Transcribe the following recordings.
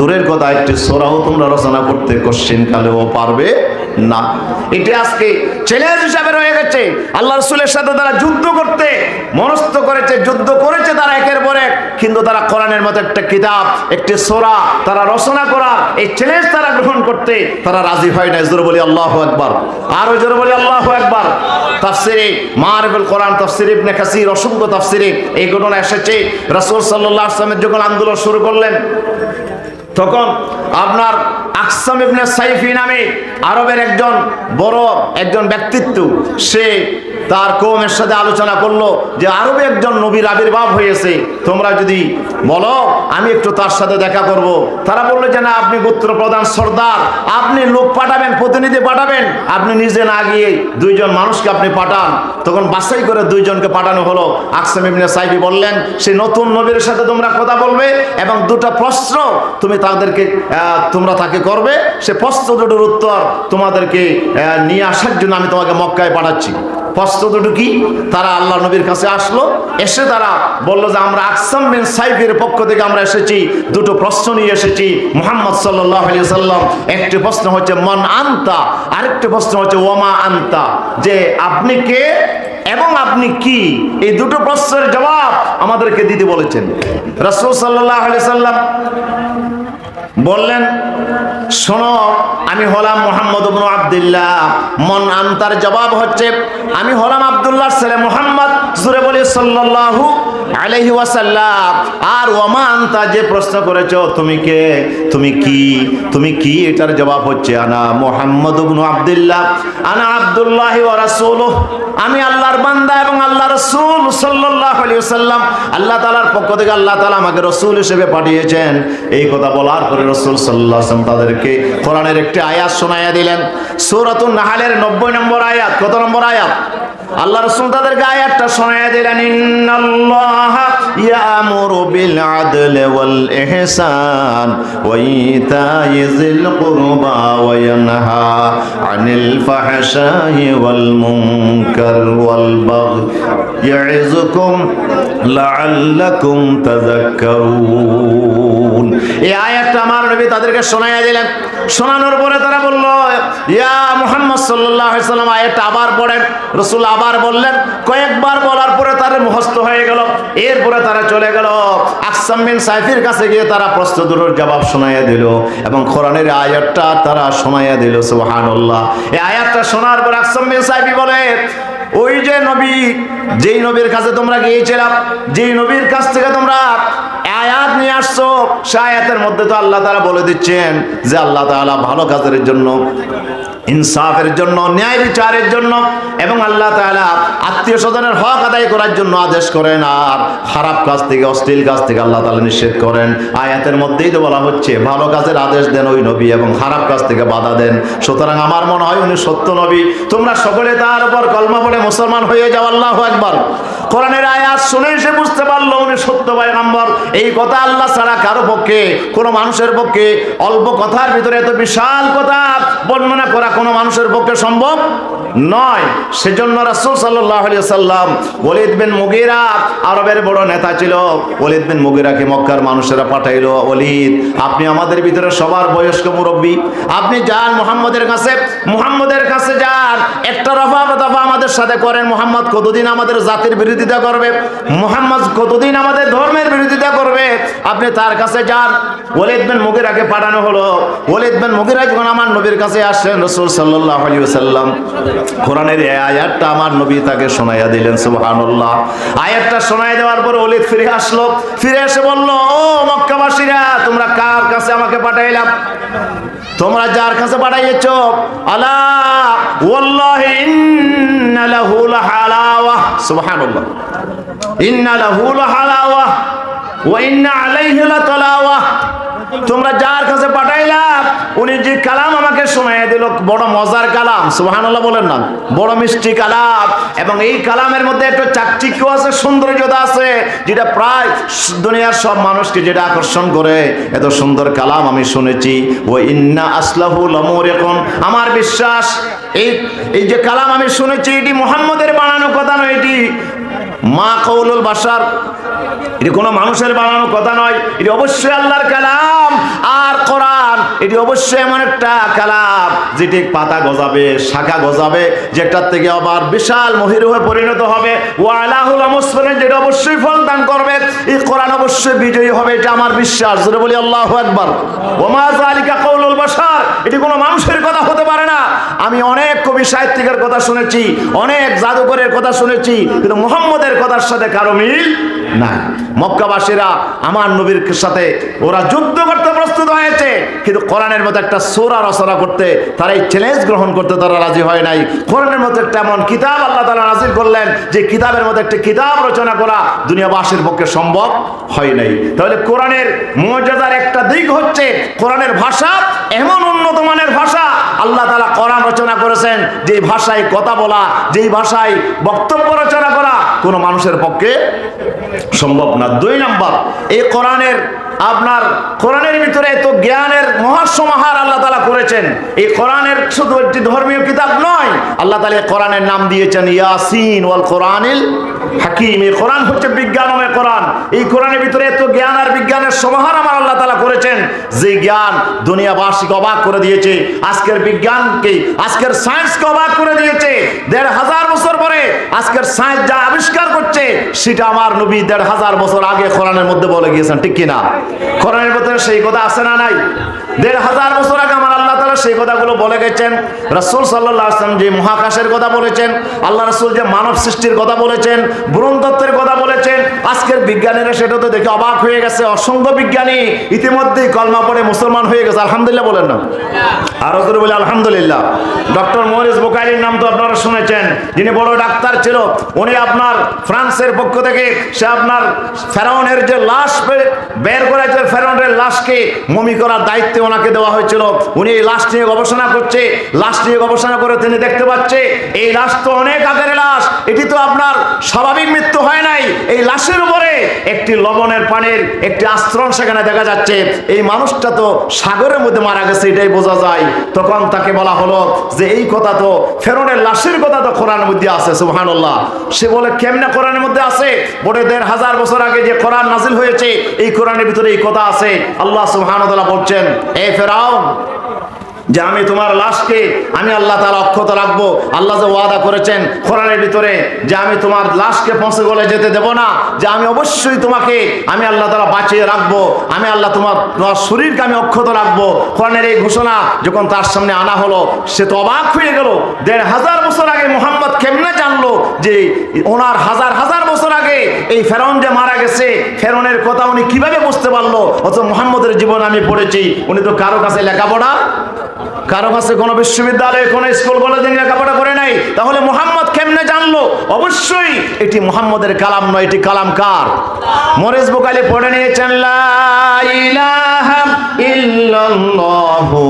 দূরের কথা একটি সূরাও তোমরা রচনা করতে কোশ্চেন কালেও পারবে না। এটি আজকে চ্যালেঞ্জ হিসাবে রয়ে গেছে। আল্লাহ রাসূলের সাথে তারা যুদ্ধ করতে মনস্থ করেছে, যুদ্ধ করেছে তারা একের পর এক, কিন্তু তারা কোরআনের মতো একটা কিতাব, একটি সূরা তারা রচনা করার এই চ্যালেঞ্জ তারা গ্রহণ করতে তারা রাজি হয় না। জোরে বলি আল্লাহু আকবার, আরো জোরে বলি আল্লাহু আকবার। তাফসিরে মারিফুল কোরআন, তাফসির ইবনে কাসির, অসংখ্য তাফসিরে এই ঘটনা এসেছে। রাসূল সাল্লাল্লাহু আলাইহি ওয়াসাল্লাম যখন আন্দোলন শুরু করলেন, তখন আপনার আকসাম ইবনে সাইফি নামে আরবের একজন বড় একজন ব্যক্তিত্ব, সে তার কওমের সাথে আলোচনা করলো যে আরবে একজন নবীর আবির্ভাব হয়েছে, তোমরা যদি বলো আমি একটু তার সাথে দেখা করব। তারা বললো যে না, আপনি গোত্র প্রধান সর্দার, আপনি লোক পাঠাবেন, প্রতিনিধি পাঠাবেন, আপনি নিজে না গিয়ে দুইজন মানুষকে আপনি পাঠান। তখন বাছাই করে দুইজনকে পাঠানো হলো। আকসাম ইবনে সাইফি বললেন, সে নতুন নবীর সাথে তোমরা কথা বলবে এবং দুটো প্রশ্ন তুমি তোমরা তাকে করবে, সে প্রশ্ন দুটোর উত্তর তোমাদেরকে নিয়ে আসার জন্য আমি তোমাকে মক্কায় পাঠাচ্ছি। প্রশ্ন দুটো কি? তারা আল্লাহ নবীর কাছে আসলো, এসে তারা বললো যে আমরা আকসাম বিন সাইফের পক্ষ থেকে আমরা এসেছি, দুটো প্রশ্ন নিয়ে এসেছি মুহাম্মদ সাল্লাল্লাহু আলাইহি ওয়াসাল্লাম। একটি প্রশ্ন হচ্ছে মান আনতা, আরেকটি প্রশ্ন হচ্ছে ওয়ামা আনতা, যে আপনি কে এবং আপনি কি। এই দুটো প্রশ্নের জবাব আমাদেরকে দিতে বলেছেন। রাসূল সাল্লাল্লাহু আলাইহি ওয়াসাল্লাম বললেন, শোনো, আমি হলাম মুহাম্মদ ইবনে আব্দুল্লাহ। মন আনতার জবাব হচ্ছে আমি হলাম আব্দুল্লাহর ছেলে মুহাম্মদ। জোরে বলি সাল্লাল্লাহু আলাইহি ওয়াসাল্লাম। আর ওয়ামা আনতা, যে প্রশ্ন করেছো তুমি কে, তুমি কি এটার জবাব হচ্ছে আনা মুহাম্মদ ইবনে আব্দুল্লাহ, আনা আব্দুল্লাহি ওয়া রাসূলুহু, আমি আল্লাহর বান্দা এবং আল্লাহর রাসূল সাল্লাল্লাহু আলাইহি ওয়াসাল্লাম। আল্লাহ তাআলার পক্ষ থেকে আল্লাহ তাআলা আমাকে রাসূল হিসেবে পাঠিয়েছেন। এই কথা বলার পরে রাসূল সাল্লাল্লাহু আলাইহি ওয়াসাল্লাম তাদেরকে কোরআনের একটি আয়াত শোনায়া দিলেন, সূরাতুন নাহলের 90 নম্বর আয়াত। কত নম্বর আয়াত? আল্লাহ রাসূল তাদেরকে আয়াতটা শোনায়া দিলেন, ইন্নাল্লাহা ইয়ামুরু বিল আদলি ওয়াল ইহসান ওয়া ইতাইযিল কুরবা ওয়া ইয়ানহা আনিল ফাহশাই ওয়াল মুনকার ওয়াল বাগই ইয়াইযুকুম লাআল্লাকুম তাযাক্কারুন। এই আয়াতটা আমার নবী তাদেরকে শোনায়া দিলেন। শোনানোর পরে তারা বলল, ইয়া মুহাম্মদ সাল্লাল্লাহু আলাইহি ওয়াসাল্লাম, আয়াতটা আবার পড়েন। রাসূল আবার বললেন। কয়েকবার বলার পরে তাদের মুখস্থ হয়ে গেল। এরপরে তারা চলে গেল আকসাম বিন সাইফির কাছে গিয়ে তারা প্রশ্ন দুটোর জবাব শোনাইয়া দিল এবং কোরআনের আয়াতটা তারা শোনাইয়া দিল। সুবহানাল্লাহ। এই আয়াতটা শোনার পর আকসাম বিন সাইফি বলে, ওই যে নবী, যেই নবীর কাছে তোমরা গিয়েছিলাম, যেই নবীর কাছ থেকে তোমরা আয়াত নিয়ে আসছো, সে আয়াতের মধ্যে তো আল্লাহ তাআলা বলে দিচ্ছেন যে আল্লাহ তাআলা ভালো কাজের জন্য, ইনসাফের জন্য, ন্যায় বিচারের জন্য এবং আল্লাহ তাআলা আত্মীয় স্বজনের হক আদায় করার জন্য আদেশ করেন, আর খারাপ কাজ থেকে, অশ্লীল কাজ থেকে আল্লাহ তাআলা নিষেধ করেন। আয়াতের মধ্যেই তো বলা হচ্ছে ভালো কাজের আদেশ দেন ওই নবী এবং খারাপ কাজ থেকে বাধা দেন। সুতরাং আমার মনে হয় উনি সত্য নবী। তোমরা সকলে তার উপর কলমা পড়ে মুসলমান হয়ে যাও। আল্লাহু আকবার। কোরআনের আয়াত শুনে সে বুঝতে পারলো উনি সত্য পয়গম্বর। এই কথা আল্লাহ ছাড়া কারো পক্ষে, কোনো মানুষের পক্ষে অল্প কথার ভিতরে এত বিশাল কথা বর্ণনা করা কোনো মানুষের পক্ষে সম্ভব নয়। সেজন্য রাসূল সাল্লাল্লাহু আলাইহি ওয়াসাল্লাম ওলীদ বিন মুগীরা, আরবের বড় নেতা ছিল, ওলীদ বিন মুগীরাকে মক্কার মানুষেরা পাঠাইলো, ওলীদ আপনি আমাদের ভিতরে সবার বয়স্ক মুরব্বী, আপনি যান মুহাম্মদের কাছে যান, একটা রফা দফা আমাদের সাথে করেন। মুহাম্মদ কতদিন আমাদের জাতির বিরোধিতা করবে, মুহাম্মদ কতদিন আমাদের ধর্মের বিরোধিতা করবে, আপনি তার কাছে যান। ওলীদ বিন মুগীরাকে পাঠানো হলো। ওলীদ বিন মুগীরা যখন আমার নবীর কাছে আসলেন, রাসূল সাল্লাল্লাহু আলাইহি ওয়াসাল্লাম কোরআনের এই আয়াতটা আমার নবী তাকে শোনাইয়া দিলেন। সুবহানাল্লাহ। আয়াতটা শোনাইয়া দেওয়ার পর ওলীদ ফিরে আসলো। ফিরে এসে বলল, ও মক্কাবাসীরা, তোমরা কার কাছে আমাকে পাঠাইলাম? তোমরা যার কাছে পাঠাইয়েছো, আলা ওয়াল্লাহি ইন্না লাহু লাহালাওয়া। সুবহানাল্লাহ। ইন্না লাহু লাহালাওয়া ওয়া ইন্না আলাইহি লাতালাওয়া। তোমরা যার কাছে পাঠাইলাম উনি যে কালাম আমাকে শোনাইয়া দিল, বড় মজার কালাম। সুবহানাল্লাহ বলেন না? বড় মিষ্টি কালাম। এবং এই কালামের মধ্যে একটা চাকচিক্য আছে, সৌন্দর্যতা আছে, যেটা প্রায় দুনিয়ার সব মানুষকে যেটা আকর্ষণ করে। এত সুন্দর কালাম আমি শুনেছি। ওয়া ইন্না আসলাহু লামুরিকুন। আমার বিশ্বাস এই যে কালাম আমি শুনেছি, এটি মুহাম্মদের বানানো কথা নয়, এটি মা কওলুল বাশার, এটি কোনো মানুষের বানানো কথা নয়, এটি অবশ্যই আল্লাহর কালাম। আর কোরআন এটি অবশ্যই এমন একটা কালাম যেটি পাতা গজাবে, শাখা গজাবে, যেটার থেকে আবার বিশাল মহিরু হয়ে পরিণত হবে। ওয়ালাহুল মুসফিরিন, যেটা অবশ্যই ফল দান করবে। এই কোরআন অবশ্যই বিজয়ী হবে, এটা আমার বিশ্বাস। জোরে বলি আল্লাহু আকবার। ওয়া মা যালিকা কওলুল বাশার, এটি কোনো মানুষের কথা হতে পারে না। আমি অনেক কবি সাহিত্যিকের কথা শুনেছি, অনেক জাদুকরের কথা শুনেছি, কিন্তু মুহাম্মদের কথার সাথে কারো মিল নাই। মক্কাবাসীরা আমার নবীর সাথে ওরা যুদ্ধ করতে প্রস্তুত হয়েছে, কিন্তু কোরআনের মতো একটা সূরা রচনা করতে তারা এই চ্যালেঞ্জ গ্রহণ করতে তারা রাজি হয় নাই। কোরআনের মতো একটা এমন কিতাব আল্লাহ তাআলা নাযিল করলেন যে কিতাবের মতো একটা কিতাব রচনা করা দুনিয়াবাসীর পক্ষে সম্ভব হয় নাই। তাহলে কোরআনের মুজিজার একটা দিক হচ্ছে কোরআনের ভাষা এমন উন্নত মানের ভাষা। আল্লাহ তাআলা কোরআন রচনা করেছেন যেই ভাষায় কথা বলা, যেই ভাষায় বক্তব্য রচনা করা কোনো মানুষের পক্ষে সম্ভব না। 2 নাম্বার, এই কোরআনের ভিতরে এত জ্ঞানের মহাসমাহার আল্লাহ তাআলা করেছেন। এই কোরআনের শুধু একটি ধর্মীয় কিতাব নয়, আল্লাহ তাআলা কোরআনের নাম দিয়েছেন ইয়াসিন ওয়াল কোরআনিল হাকিম। এই কোরআন হচ্ছে বিজ্ঞানময় কোরআন। এই কোরআনের ভিতরে এত জ্ঞান আর বিজ্ঞানের সমাহার আমার আল্লাহ তাআলা করেছেন, যে জ্ঞান দুনিয়াবাসীকে অবাক করে দিয়েছে। আজকের বিজ্ঞানকে, আজকের সায়েন্সকে অবাক করে দিয়েছে। 1500 বছর পরে আজকের সায়েন্স যা আবিষ্কার করছে সেটা আমার নবী 1500 বছর আগে কোরআনের মধ্যে বলে গিয়েছেন, ঠিক কিনা? কোরআনের ভিতরে সেই কথা আছে না নাই? 1500 বছর আগে আমার আল্লাহ তাআলা সেই কথাগুলো বলে গেছেন। রাসূল সাল্লাল্লাহু আলাইহি ওয়াসাল্লাম যে মহাকাশের কথা বলেছেন, আল্লাহ রাসূল যে মানব সৃষ্টির কথা বলেছেন, ভ্রূণতত্ত্বের কথা বলেছেন, আজকের বিজ্ঞানীরা সেটা তো দেখে অবাক হয়ে গেছে। অসংখ্য বিজ্ঞানী ইতিমধ্যেই কলমা পড়ে মুসলমান হয়ে গেছে। আলহামদুলিল্লাহ বলেন না? আরো জোরে বলে আলহামদুলিল্লাহ। ডক্টর মরিস বুখারীর নাম তো আপনারা শুনেছেন, যিনি বড় ডাক্তার ছিল। উনি আপনার ফ্রান্সের পক্ষ থেকে সে আপনার ফেরাউনের যে লাশ বের করেছে, ফেরাউনের লাশকে মমি করার দায়িত্ব ওনাকে দেওয়া হয়েছিল। উনি এই লাশ নিয়ে গবেষণা করছে, লাশ নিয়ে গবেষণা করে তিনি দেখতে পাচ্ছে এই লাশ তো অনেক আগের লাশ, এটি তো আপনার স্বাভাবিক মৃত্যু হয় নাই। এই লাশের উপরে একটি লবণের পানির একটি আস্তরণ সেখানে দেখা যাচ্ছে। এই মানুষটা তো সাগরের মধ্যে মারা গেছে, এটাই বোঝা যায়। তখন তাকে বলা হলো যে এই কথা তো ফেরাউনের লাশের কথা তো কোরআনের মধ্যে আছে। সুবহানাল্লাহ। সে বলে কেমনে কোরআনের মধ্যে আছে? বলে 1500 বছর আগে যে কোরআন নাজিল হয়েছে এই কোরআনের ভিতরে এই কথা আছে। আল্লাহ সুবহানাহু ওয়া তাআলা বলছেন, এ ফেরাউন, যে আমি তোমার লাশকে আমি আল্লাহ তাআলা অক্ষত রাখবো। আল্লাহ যে ওয়াদা করেছেন কোরআনের ভিতরে যে আমি তোমার লাশকে পৌঁছে গলে যেতে দেব না, যে আমি অবশ্যই তোমাকে আমি আল্লাহ তাআলা বাঁচিয়ে রাখবো, আমি আল্লাহ তোমার শরীরকে আমি অক্ষত রাখবো। কোরআনের এই ঘোষণা যখন তার সামনে আনা হলো, সে তো অবাক হয়ে গেল। 1500 বছর আগে মুহাম্মদ কেমনে জানলো যে ওনার হাজার হাজার বছর আগে এই ফেরাউন যে মারা গেছে, ফেরাউনের কথা উনি কিভাবে বুঝতে পারলো? অথচ মুহাম্মদের জীবন আমি পড়েছি, উনি তো কারো কাছে লেখাপড়া, কারো কাছে কোনো বিশ্ববিদ্যালয়ে কোনো স্কুল কলেজে লেখাপড়া করে নাই। তাহলে মুহাম্মদ কেমনে জানলো? অবশ্যই এটি মুহাম্মদের কালাম নয়, এটি কালাম কার? মরিস বুখারী পড়ে নিয়েছেন, লা ইলাহা ইল্লাল্লাহু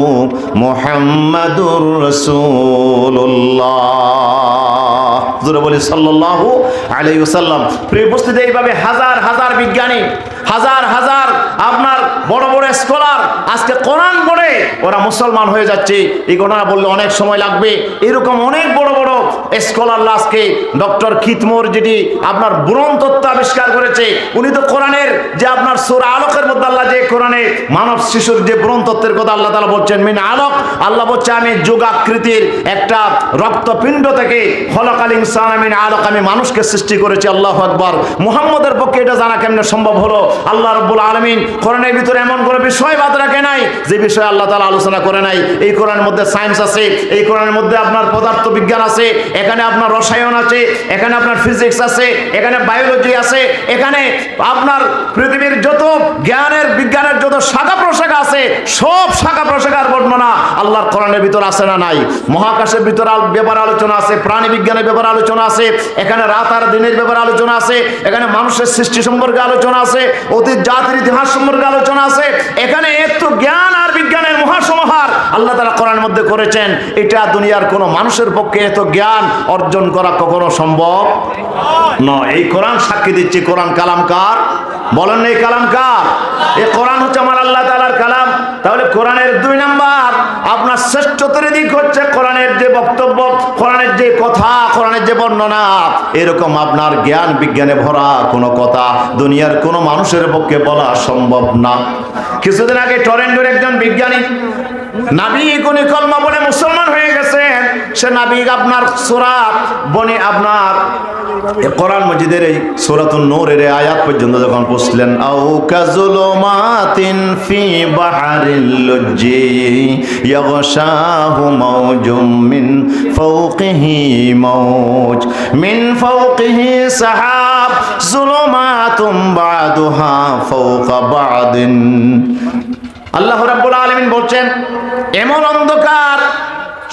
মুহাম্মাদুর রাসূলুল্লাহ। জোরে বলি সাল্লাল্লাহু আলাইহি ওয়াসাল্লাম। প্রিয় উপস্থিতি, এইভাবে হাজার হাজার বিজ্ঞানী, হাজার হাজার আপনার বড় বড় স্কলার আজকে কোরআন পড়ে ওরা মুসলমান হয়ে যাচ্ছে। এই ঘটনা বললে অনেক সময় লাগবে। এরকম অনেক বড় বড় স্কলার আজকে ডক্টর খিতমোর যেটি আপনার ব্রণ তত্ত্ব আবিষ্কার করেছে, উনি তো কোরআনের যে আপনার সূরা আলকের মধ্যে আল্লাহ যে কোরআনে মানব শিশুর যে ব্রণ তত্ত্বের কথা আল্লাহ তাআলা বলছেন, মিন আলক, আল্লাহ বলছে আমি যোগাকৃতির একটা রক্তপিণ্ড থেকে খলাকাল ইনসানা মিন আলক, আমি মানুষকে সৃষ্টি করেছি। আল্লাহু আকবার। মুহাম্মদের পক্ষে এটা জানা কেমনে সম্ভব হলো? আল্লাহ রাব্বুল আলামিন কোরআনের ভিতরে এমন কোনো বিষয় বাদ রাখে নাই যে বিষয়ে আল্লাহ তাআলা আলোচনা করে নাই। এই কোরআনের মধ্যে সায়েন্স আছে, এই কোরআনের মধ্যে আপনার পদার্থ বিজ্ঞান আছে, এখানে আপনার রসায়ন আছে, এখানে আপনার ফিজিক্স আছে, এখানে বায়োলজি আছে, এখানে আপনার পৃথিবীর যত জ্ঞানের বিজ্ঞানের যত শাখা প্রশাখা আছে সব শাখা প্রশাখার বর্ণনা আল্লাহর কোরআনের ভিতর আছে না নাই? মহাকাশের ভিতর ব্যাপারে আলোচনা আছে, প্রাণী বিজ্ঞানের ব্যাপারে আলোচনা আছে, এখানে রাত আর দিনের ব্যাপারে আলোচনা আছে, এখানে মানুষের সৃষ্টি সম্পর্কে আলোচনা আছে, অতীত জাতির ইতিহাস সম্পর্কে আলোচনা আছে। এখানে এত জ্ঞান আর বিজ্ঞানের মহাসমাহার আল্লাহ তাআলা কোরআনের মধ্যে করেছেন। এটা দুনিয়ার কোনো মানুষের পক্ষে এত জ্ঞান অর্জন করা কখনো সম্ভব নয়। এই কোরআন সাক্ষী দিচ্ছে, কোরআন কালাম কার? বলেন না এই কালাম কার? এই কোরআন হচ্ছে আমার আল্লাহ তাআলার কালাম। তাহলে কোরআনের 2 নাম্বার আপনার শ্রেষ্ঠতর দিক হচ্ছে কোরআনের যে বক্তব্য, কোরআনের যে কথা, কোরআনের যে বর্ণনা, এরকম আপনার জ্ঞান বিজ্ঞানে ভরা কোনো কথা দুনিয়ার কোনো মানুষের পক্ষে বলা সম্ভব না। কিছুদিন আগে টরেন্টোর একজন বিজ্ঞানী নাবিক, উনি কলমা বলে মুসলমান হয়ে গেছেন। সে নাবিক আপনার সূরা বনি আপনার কোরআন মজিদের এই সূরাতুন নূরের আয়াত পর্যন্ত যখন পড়ছিলেন, আও কাযুলুমাতিন ফি বাহরিল লুজ্জি ইয়াগশাহু মাওজুম মিন ফাওকিহি মাওজ মিন ফাওকিহি সাহাব যুলুমাতুম বা'দুহা ফাওকা বা'দিন। আল্লাহ রাব্বুল আলামিন বলছেন, এমন অন্ধকার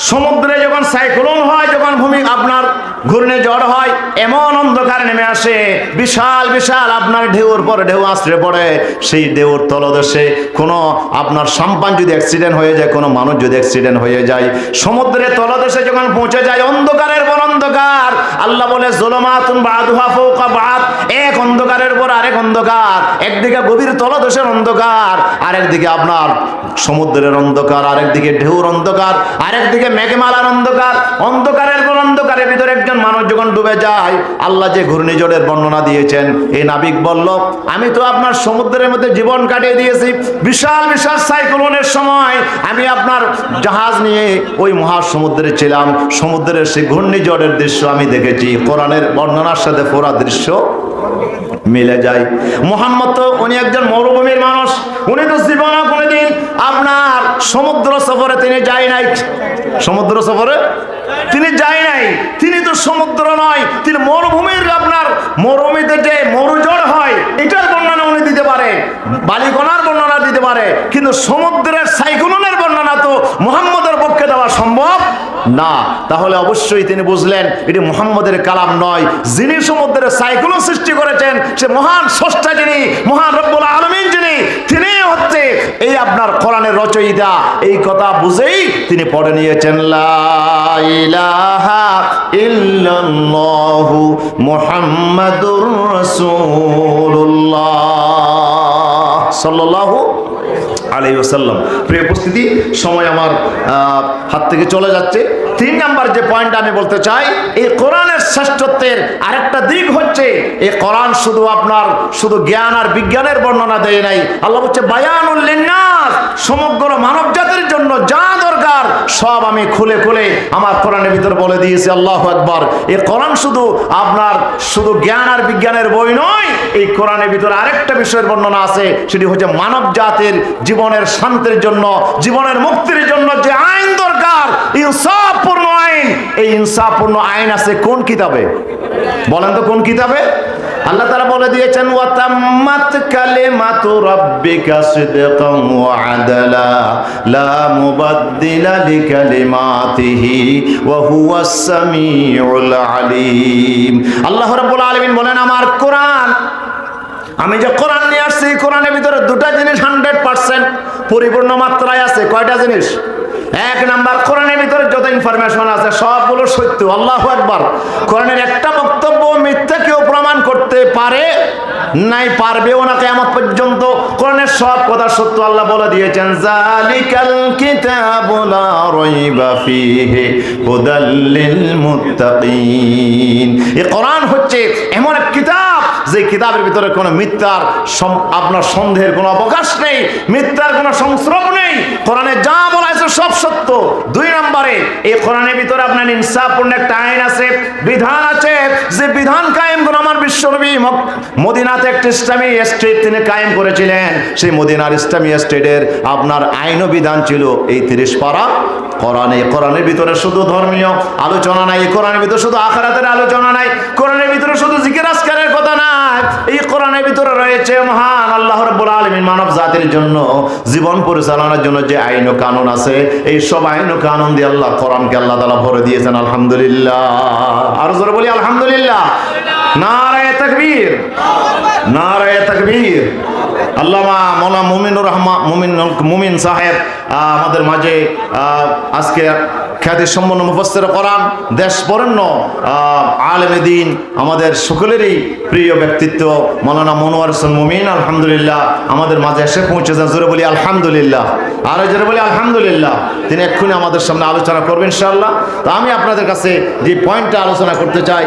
সমুদ্রে যখন সাইক্লোন হয়, যখন ভূমি আপনার ঘূর্ণিঝড় হয়, এমন অন্ধকার নেমে আসে, বিশাল বিশাল আপনার ঢেউর পরে ঢেউ আশ্রে পড়ে। সেই ঢেউর তলদেশে কোনো আপনার সাম্পান যদি অ্যাক্সিডেন্ট হয়ে যায়, কোনো মানুষ যদি অ্যাক্সিডেন্ট হয়ে যায়, সমুদ্রের তলদেশে যখন পৌঁছে যায়, অন্ধকারের পর অন্ধকার। আল্লাহ বলে যুলুমাতুন বা'দুহা ফাওকা বা'দ, এক অন্ধকারের পর আরেক অন্ধকার। একদিকে গভীর তলদেশের অন্ধকার, আরেকদিকে আপনার সমুদ্রের অন্ধকার, আরেকদিকে ঢেউর অন্ধকার, আরেকদিকে মেঘমালার অন্ধকার। অন্ধকারের পর অন্ধকারের ভিতরে একজন মানুষ যখন ডুবে যায়, আল্লাহ যে ঘূর্ণিঝড়ের বর্ণনা দিয়েছেন, এই নাবিক বলল, আমি তো আপনার সমুদ্রের মধ্যে জীবন কাটিয়ে দিয়েছি, বিশাল বিশাল সাইক্লোনের সময় আমি আপনার জাহাজ নিয়ে ওই মহাসমুদ্রে ছিলাম, সমুদ্রের সেই ঘূর্ণিঝড়ের দৃশ্য আমি দেখেছি। কোরআনের বর্ণনার সাথে পুরো দৃশ্য মিলে যায়। মুহাম্মদ তো উনি একজন মরুভূমির মানুষ, উনি তো জীবনে কোনোদিন আপনার সমুদ্র সফরে তিনি যায় নাই, সমুদ্র সফরে তিনি যায় নাই। তিনি তো সমুদ্র নয়, তিনি মরুভূমির আপনার মরুভূমিতে যে মরুঝড় হয় এটার বর্ণনা উনি দিতে পারে, বালিকণার বর্ণনা দিতে পারে, কিন্তু সমুদ্রের সাইক্লোনের বর্ণনা তো মুহাম্মদের পক্ষে দেওয়া সম্ভব না। তাহলে অবশ্যই তিনি বুঝলেন এটি মুহাম্মদের কালাম নয়। যিনি সমুদ্রের সাইক্লোন সৃষ্টি করেছেন সে মহান স্রষ্টা, যিনি মহান রব্বুল আলামিন, যিনি তিনি হচ্ছে এই আপনার কোরআনের রচয়িতা। এই কথা বুঝেই তিনি পড়ে নিয়েছেন, লা ইলাহা ইল্লাল্লাহু মুহাম্মাদুর রাসূলুল্লাহ সাল্লাল্লাহু আলাইহি ওয়াসাল্লাম। প্রিয় উপস্থিতি, সময় আমার হাত থেকে চলে যাচ্ছে। 3 নাম্বার যে পয়েন্ট আমি বলতে চাই, এই কোরআনের শ্রেষ্ঠত্বের আরেকটা দিক হচ্ছে, এই কোরআন শুধু আপনার শুধু জ্ঞান আর বিজ্ঞানের বর্ণনা দেয় নাই। আল্লাহ বলছে বায়ানুল লিন্নাস, সমগ্র মানব জাতির জন্য যা দরকার সব আমি খুলে খুলে আমার কোরআনের ভিতর বলে দিয়েছি। আল্লাহু আকবার। এই কোরআন শুধু আপনার শুধু জ্ঞান আর বিজ্ঞানের বই নয়, এই কোরআনের ভিতরে আরেকটা বিষয়ের বর্ণনা আছে, সেটি হচ্ছে মানব জাতির জীবনের শান্তির জন্য, জীবনের মুক্তির জন্য যে আইন দরকার, ইনসাফপূর্ণ আইন। এই ইনসাফপূর্ণ আইন আছে কোন কিতাবে? বলেন তো কোন কিতাবে? আল্লাহ তাআলা বলে দিয়েছেন, ওয়া তাম্মাত কালিমাতু রাব্বিকা সিদকান ওয়া আদালা লা মুবাদদিলা লিকালিমাতিহি ওয়া হুয়াস সামিউল আলিম। আল্লাহ রাব্বুল আলামিন বলেন, আমার কোরআন, আমি যে কোরআন নিয়ে আসছি, কোরআনের ভিতরে 2টা জিনিস 100% পরিপূর্ণ মাত্রায় আছে। কয়টা জিনিস? 1 নাম্বার, কোরআনের ভিতরে যত ইনফরমেশন আছে সবগুলো সত্য। আল্লাহু আকবার। কোরআনের একটা বক্তব্য মিথ্যা কেউ প্রমাণ করতে পারে নাই, পারবেও না কিয়ামত পর্যন্ত। কোরআনের সব কথা সত্য। আল্লাহ বলে দিয়েছেন, যালিকাল কিতাবু লা রাইবা ফীহি হুদাল লিল মুত্তাকিন। এই কোরআন হচ্ছে এমন এক কিতাব যে কিতাবের ভিতরে কোনো মিথ্যার আপনার সন্দেহের কোনো অবকাশ নেই, মিথ্যার কোনো সংস্রব নেই। কোরআনে যা বলা আছে সব সত্য। 2 নম্বরে, এই কোরআনের ভিতরে আপনার ইনসাফপূর্ণ একটা আইন আছে, বিধান আছে, যে বিধান কায়েম করে আমার বিশ্বনবী মদিনাতে একটা ইসলামী স্টেট তিনি কায়েম করেছিলেন। সেই মদিনার ইসলামী স্টেটের আপনার আইন ও বিধান ছিল এই 30 পারা কোরআনে। কোরআনের ভিতরে শুধু ধর্মীয় আলোচনা নাই, কোরআনের ভিতরে শুধু আখিরাতের আলোচনা নাই, কোরআনের ভিতরে শুধু জিকির আজকারের কথা নাই। এই কোরআনের ভিতরে রয়েছে মহান আল্লাহ রাব্বুল আলামিন মানব জাতির জন্য জীবন পরিচালনার জন্য যে আইন ও কানুন আছে, এই সব আইন ও কানুন দিয়ে আল্লাহ কোরআনকে আল্লাহ তাআলা ভরে দিয়েছেন। আলহামদুলিল্লাহ। আর জোরে বলি আলহামদুলিল্লাহ। নারায়ে তাকবীর, নারায়ে তাকবীর। আল্লামা মাওলানা মুমিনুর রহমান মুমিন সাহেব আমাদের মাঝে আজকে খ্যাতি সম্পন্ন মুফাসসির কোরআন, দেশ বরেণ্য আলেমে দ্বীন, আমাদের সকলেরই প্রিয় ব্যক্তিত্ব মাওলানা মনোয়ার হোসেন মুমিন আলহামদুলিল্লাহ আমাদের মাঝে এসে পৌঁছেছেন। জোরে বলি আলহামদুলিল্লাহ, আরো জোরে বলি আলহামদুলিল্লাহ। তিনি এক্ষুনি আমাদের সামনে আলোচনা করবেন ইনশাআল্লাহ। তো আমি আপনাদের কাছে যে পয়েন্টটা আলোচনা করতে চাই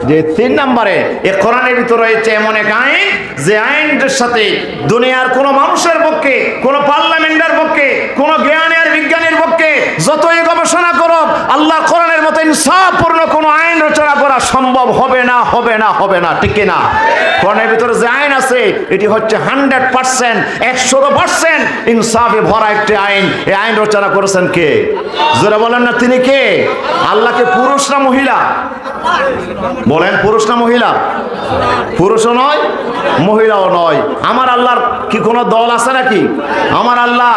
যে 3 নম্বরে এই কোরআনের ভিতরে রয়েছে এমন এক আইন, যে আইনটার সাথে দুনিয়ার কোনো মানুষের পক্ষে, কোনো পার্লামেন্টের পক্ষে, কোনো জ্ঞানী আর বিজ্ঞানীর পক্ষে যতই গবেষণা করো, আল্লাহর কোরআনের মতো ইনসাফপূর্ণ কোনো আইন রচনা করা সম্ভব হবে না, হবে না, হবে না, ঠিক কিনা? কোরআনের ভিতরে যে আইন আছে এটি হচ্ছে 100%, 100% ইনসাফে ভরা একটি আইন। এই আইন রচনা করেছেন কে? জোরে বলেন না, তিনি কে? আল্লাহকে পুরুষ না মহিলা? বলেন, পুরুষ না মহিলা? পুরুষও নয়, মহিলাও নয়। আমার আল্লাহর কি কোনো দল আছে নাকি? আমার আল্লাহ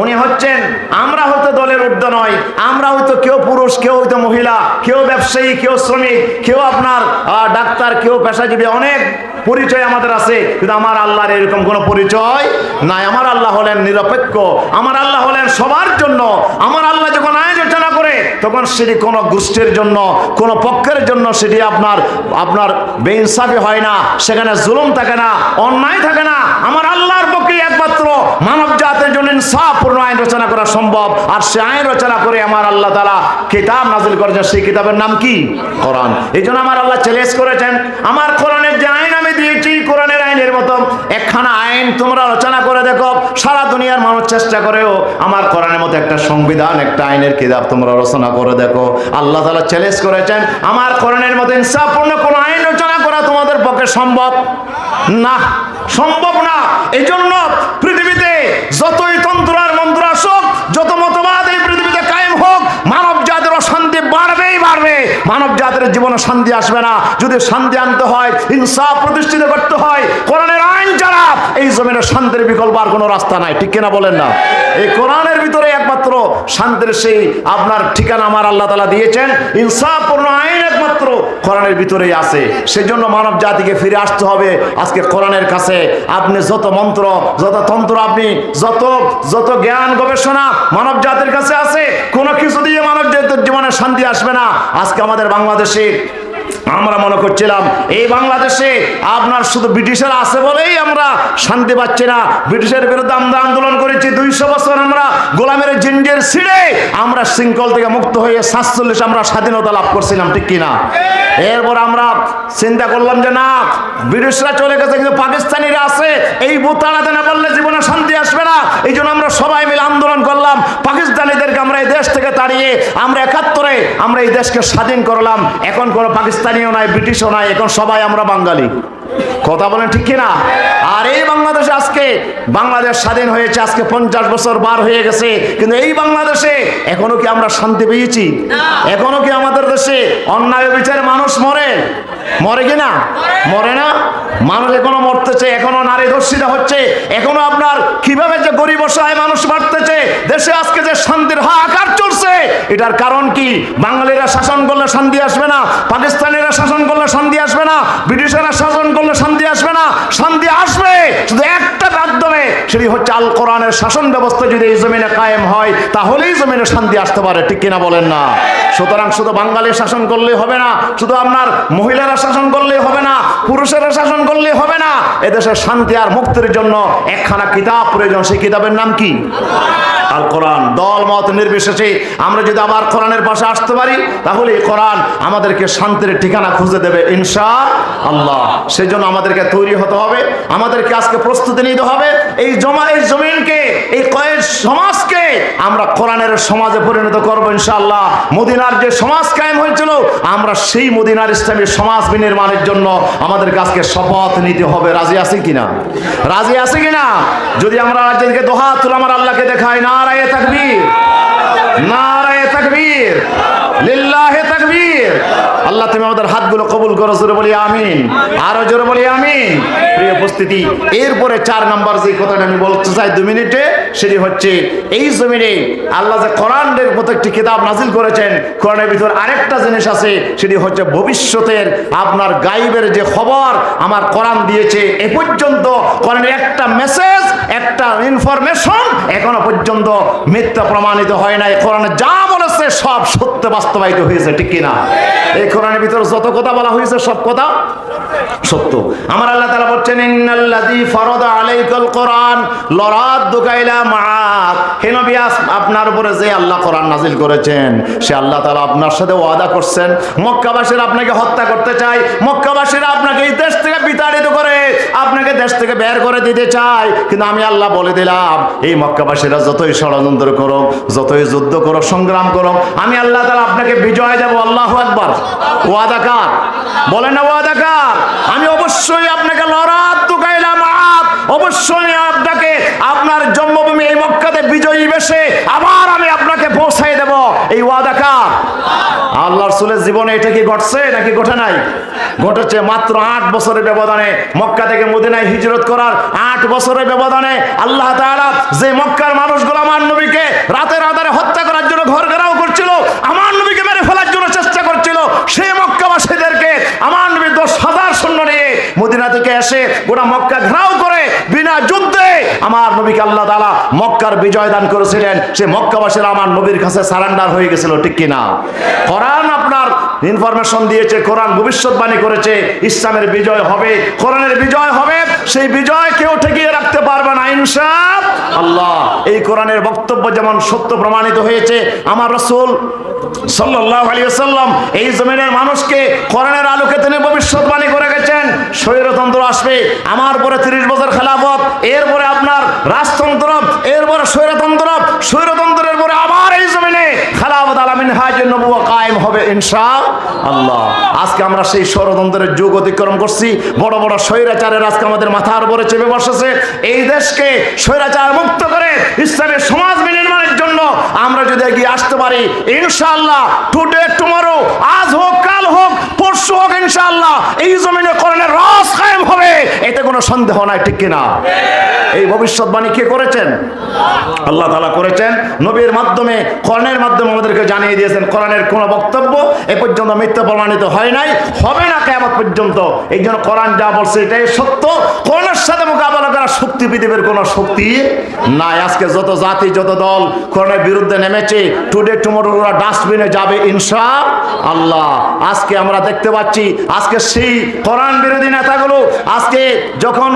উনি হচ্ছেন, আমরা হয়তো দলের ঊর্ধ্বে নয়, আমরা হয়তো কেউ পুরুষ, কেউ হয়তো মহিলা, কেউ ব্যবসায়ী, কেউ শ্রমিক, কেউ আপনার ডাক্তার, কেউ পেশাজীবী, অনেক পরিচয় আমাদের আছে, কিন্তু আমার আল্লাহর এরকম কোনো পরিচয় নাই। আমার আল্লাহ হলেন নিরপেক্ষ, আমার আল্লাহ হলেন সবার জন্য। আমার আল্লাহ যখন আইন রচনা করে তখন সেটি কোনো গোষ্ঠীর জন্য, কোনো পক্ষের জন্য সেটি আপনার বেইনসাফি হয় না, সেখানে জুলুম থাকে না, অন্যায় থাকে না। আমার আল্লাহর পক্ষে একমাত্র মানব জাতির জন্য ইনসাফপূর্ণ আইন রচনা করা সম্ভব। আর সে আইন রচনা করে আমার আল্লাহ তাআলা কিতাব নাযিল করেছেন, সেই কিতাবের নাম কি? কোরআন। এই জন্য আমার আল্লাহ চ্যালেঞ্জ করেছেন, আমার কোরআনের যে আইন আমি দিয়েছি, কোরআনের আইনের মতো একখানা আইন তোমরা রচনা করে দেখো। সারা দুনিয়ার মানুষ চেষ্টা করেও আমার কোরআনের মতো একটা সংবিধান, একটা আইনের কিতাব তোমরা রচনা করে দেখো। আল্লাহ তাআলা চ্যালেঞ্জ করেছেন, আমার কোরআনের মতো ইনসাফপূর্ণ কোনো আইন রচনা করা তোমাদের পক্ষে সম্ভব না, সম্ভব না। এই জন্য পৃথিবীতে যতই তন্ত্র আর মন্ত্র আসুক, যত মতবাদ এই পৃথিবীতে কায়েম হোক, মানব জাতির অশান্তি বাড়বেই বাড়বে। মানব জাতির জীবনে শান্তি আসবে না। যদি শান্তি আনতে হয়, ইনসাফ প্রতিষ্ঠিত করতে হয়, কোরআনের আইন ছাড়া এই জমিনে শান্তির বিকল্প আর কোনো রাস্তা নাই, ঠিক কিনা বলেন না? এই কোরআনের ভিতরে একমাত্র শান্তির সেই আপনার ঠিকানা আমার আল্লাহ তাআলা দিয়েছেন। ইনসাফপূর্ণ আইন একমাত্র কোরআনের ভিতরেই আছে। সেজন্য মানব জাতিকে ফিরে আসতে হবে আজকে কোরআনের কাছে। আপনি যত মন্ত্র, যত তন্ত্র, আপনি যত জ্ঞান গবেষণা মানব জাতির কাছে আছে, কোনো কিছু দিয়ে মানব জাতির জীবনে শান্তি আসবে না। আজকে আমাদের বাংলাদেশে আমরা মনে করছিলাম এই বাংলাদেশে আপনার শুধু ব্রিটিশেরা আছে বলেই আমরা শান্তি পাচ্ছি না। ব্রিটিশের বিরুদ্ধে আমরা আন্দোলন করেছি 200 বছর, আমরা গোলামের জিঞ্জির ছিঁড়ে আমরা শৃঙ্খল থেকে মুক্ত হয়ে 47 আমরা স্বাধীনতা লাভ করছিলাম, ঠিক কিনা? এরপর আমরা চিন্তা করলাম যে না, ব্রিটিশরা চলে গেছে কিন্তু পাকিস্তানিরা আছে, এই বুথ তাড়াতে না পারলে জীবনে শান্তি আসবে না। এই জন্য আমরা সবাই মিলে আন্দোলন করলাম, পাকিস্তানিদেরকে আমরা এই দেশ থেকে তাড়িয়ে আমরা 71-এ আমরা এই দেশকে স্বাধীন করলাম। এখন কোনো পাকিস্তানিও নাই, ব্রিটিশও নাই, এখন সবাই আমরা বাঙালি। কথা বলেন ঠিক কিনা? আর এই বাংলাদেশে আজকে বাংলাদেশ স্বাধীন হয়েছে, আজকে 50 বছর পার হয়ে গেছে, কিন্তু এই বাংলাদেশে এখনো কি আমরা শান্তি পেয়েছি? এখনো কি আমাদের দেশে অন্যায় বিচারে মানুষ মরে কিনা? মরে না। মানুষ এখনো মরতেছে, এখনো নারী ধর্ষিত হচ্ছে, এখনো আপনার কিভাবে যে গরিব অসহায় মানুষ মারতেছে। দেশে আজকে যে শান্তির হাহাকার চলছে, এটার কারণ কি? বাঙালিরা শাসন করলে শান্তি আসবে না, পাকিস্তানিরা শাসন করলে শান্তি আসবে না, ব্রিটিশরা শাসন করলে শান্তি আসবে না। শান্তি আসবে শুধু একটা মাধ্যমে, সেটি হচ্ছে আল কোরআনের শাসন ব্যবস্থা যদি এই জমিনে কায়েম হয়, তাহলেই জমিনে শান্তি আসতে পারে, ঠিক কিনা বলেন না? সুতরাং শুধু বাঙালি শাসন করলেই হবে না, শুধু আপনার মহিলারা শাসন করলেই হবে না, পুরুষেরা শাসন করলেই হবে না। এদেশের শান্তি আর মুক্তির জন্য একখানা কিতাব প্রয়োজন। সেই কিতাবের নাম কি? আল কোরআন। দল মত নির্বিশেষে আমরা যদি আবার কোরআনের পাশে আসতে পারি, তাহলে এই কোরআন আমাদেরকে শান্তির ঠিকানা খুঁজে দেবে ইনশাআল্লাহ। সেজন্য আমাদেরকে তৈরি হতে হবে, আমাদেরকে আজকে প্রস্তুতি নিতে হবে। এই জমিনকে, এই কয়েক সমাজকে আমরা কোরআনের সমাজে পরিণত করবো ইনশাআল্লাহ। মদিনার যে সমাজ কায়েম হয়েছিল, আমরা সেই মদিনার ইসলামী সমাজ বিনির্মাণের জন্য আমাদেরকে আজকে শপথ নিতে হবে। রাজি আছি কিনা? রাজি আছি কিনা? যদি আমরা রাজ্যকে দোহা তুলে আমার আল্লাহকে দেখাই, নারায়ে তাকবীর, নারায়ে তাকবীর, লিল্লাহে তাকবীর। আল্লাহ তুমি আমাদের হাতগুলো কবুল করো, জোরে বলি আমিন, আরো জোরে বলি আমিন। প্রিয় উপস্থিতি, এরপরে 4 নাম্বার যে কথাটা আমি বলতে চাই 2 মিনিটে, সেটি হচ্ছে এই জমিনে আল্লাহ যে কোরআনের মতো একটি কিতাব নাজিল করেছেন, কোরআনের ভিতর আরেকটা জিনিস আছে, সেটি হচ্ছে ভবিষ্যতের আপনার গায়েবের যে খবর আমার কোরআন দিয়েছে। এ পর্যন্ত কোরআনের একটা মেসেজ, একটা ইনফরমেশন এখনো পর্যন্ত মিথ্যা প্রমাণিত হয় নাই। কোরআনে যা বলেছে সব সত্য বাস্তবায়িত হয়েছে, ঠিক কিনা? এই কোরআনের ভিতরে যত কথা বলা হয়েছে সব কথা সত্য। আমার আল্লাহ তাআলা বলছেন ইন্নাল্লাযী ফারাদা আলাইকাল কোরআন লারাদ্দুকা ইলা মাআদ। হে নবী, আপনার উপরে যে আল্লাহ কোরআন নাজিল করেছেন সে আল্লাহ তাআলা আপনার সাথে ওয়াদা করছেন মক্কাবাসীরা আপনাকে হত্যা করতে চায়, মক্কাবাসীরা আপনাকে এই দেশ থেকে বিতাড়িত করে আপনাকে দেশ থেকে বের করে দিতে চায়, কিন্তু আমি আল্লাহ বলে দিলাম এই মক্কাবাসীরা যতই ষড়যন্ত্র করুক, যতই যুদ্ধ করুক, সংগ্রাম করুক, আমি আল্লাহ তাআলা আপনাকে বিজয় দেব। আল্লাহু আকবার। ওয়াদা কার? বলেন না ওয়াদা কার? আমি অবশ্যই আপনাকে লারাদ্দুকা ইলা মাআদ, অবশ্যই আপনাকে আপনার জন্মভূমি এই মক্কাতে বিজয়ী বেশে আবার আমি আপনাকে পৌঁছাই দেব। এই ওয়াদা কার? আল্লাহর রাসূলের জীবনে এটা কি ঘটছে নাকি ঘটে নাই? ঘটেছে। মাত্র 8 বছরের ব্যবধানে, মক্কা থেকে মদিনায় হিজরত করার 8 বছরের ব্যবধানে আল্লাহ তাআলা যে মক্কার মানুষগুলো আমার নবীকে রাতের আধারে হত্যা করার জন্য ঘর ঘেরাও করছিল, আমার নবীকে মেরে ফেলার জন্য চেষ্টা করছিল, সেই মক্কাবাসীদেরকে আমার নবী 10,000 সৈন্য নিয়ে মদিনা থেকে এসে গোটা মক্কা ঘেরাও করে বিনা যুদ্ধে আমার নবীকে আল্লাহ তাআলা মক্কার বিজয় দান করেছিলেন। সেই মক্কাবাসীরা আমার নবীর কাছে সারেন্ডার হয়ে গেছিল, ঠিক কিনা? কোরআন আপনার ইনফরমেশন দিয়েছে, কোরআন ভবিষ্যৎবাণী করেছে ইসলামের বিজয় হবে, কোরআনের বিজয় হবে। সেই বিজয় কেউ ঠেকিয়ে রাখতে পারবে না ইনশাআল্লাহ। এই কোরআনের বক্তব্য যেমন সত্য প্রমাণিত হয়েছে, আমার রাসূল সাল্লাল্লাহু আলাইহি ওয়াসাল্লাম এই জমিনের মানুষকে কোরআনের আলোকে তিনি ভবিষ্যৎবাণী করে গেছেন স্বৈরতন্ত্র আসবে, আমার পরে 30 বছর খেলাফত, এরপরে আপনার রাজতন্ত্র, এরপরে স্বৈরতন্ত্র, স্বৈরতন্ত্রের পরে আবার এই জমিনে খেলাফত আলা মিনহাজুন নবুওয়া কায়েম হবে ইনশাআল্লাহ। আজকে আমরা সেই স্বৈরতন্ত্রের যুগ অতিক্রম করছি, বড় বড় স্বৈরাচারের আজকে আমাদের মাথার উপরে চেপে বসেছে। এই দেশকে স্বৈরাচার মুক্ত করে ইসলামের সমাজ বিনির্মাণের জন্য আমরা যদি এগিয়ে আসতে পারি ইনশাআল্লাহ, টুডে টুমরো, আজ হোক কাল হোক পরশু হোক, ইনশাআল্লাহ এই জমিনে কোরআনের রাজ কায়েম হবে, এতে কোনো সন্দেহ নাই, ঠিক কিনা? এই ভবিষ্যৎবাণী কে করেছেন? আল্লাহ তাআলা করেছেন, নবীর মাধ্যমে, কোরআনের মাধ্যমে আমাদেরকে জানিয়ে দিয়েছেন কোরআনের কোনো বক্তব্য এ পর্যন্ত মিথ্যা প্রমাণিত হয় নাই, হবে না কিয়ামত পর্যন্ত। এই জন্য কোরআন যা বলছে এটাই সত্য। কোরআনের সাথে মোকাবেলা করার শক্তি পৃথিবীর কোনো শক্তি নাই। আজকে যত জাতি, যত দল কোরআনের বিরুদ্ধে নেমেছে, টুডে টুমরো ওরা ডাস্টবিনে যাবে ইনশাআল্লাহ। আজকে আমরা দেখতে পাচ্ছি, আজকে সেই কোরআন বিরোধী নেতাগুলো আজকে যখন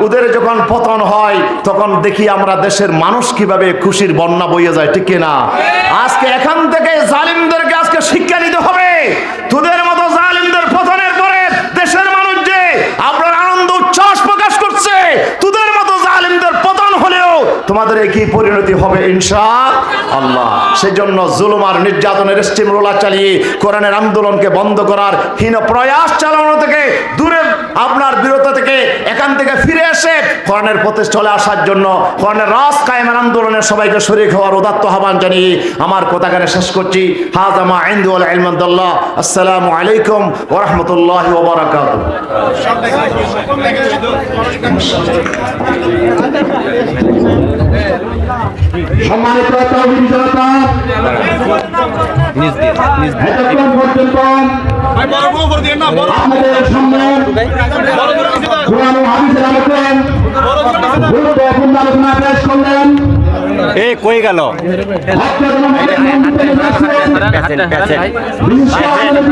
ওদের যখন পতন হয়, তখন দেখি আমরা দেশের মানুষ কিভাবে খুশির বন্যা বইয়ে যায়, ঠিক কিনা? আজকে এখান থেকে জালিমদেরকে আজকে শিক্ষা নিতে হবে। তোদের মতো জালিমদের পতনের পরে দেশের মানুষ যে আপনার আনন্দ উচ্ছ্বাস প্রকাশ করছে, তোদের মতো জালিমদের পতন হলেও তোমাদের কি পরিণতি হবে ইনশাআল্লাহ। সেজন্য জুলুম আর নির্যাতনের স্টিম রোলার চালিয়ে কোরআনের আন্দোলনকে বন্ধ করার হীন প্রয়াস চালানো থেকে দূরে, আপনার বিরত থেকে, এখান থেকে ফিরে এসে কোরআনের পথে চলে আসার জন্য কোরআনের রাজ কায়েমের আন্দোলনের সবাইকে শরীক হওয়ার উদাত্ত আহ্বান জানিয়ে আমার কথাখানে শেষ করছি। হাযা মা ইনদি ওয়াল ইলমু ইনদাল্লাহ। আসসালামু আলাইকুম ওয়া রাহমাতুল্লাহি ওয়া বারাকাতুহু। সম্মানিত তাওহীদ জনতা, এতক্ষণ পর্যন্ত আপনাদের সামনে কোরআন ও হাদিসের আলোকে গুরুত্বপূর্ণ আলোচনা পেশ করলেন। কই গেল? আপনাদের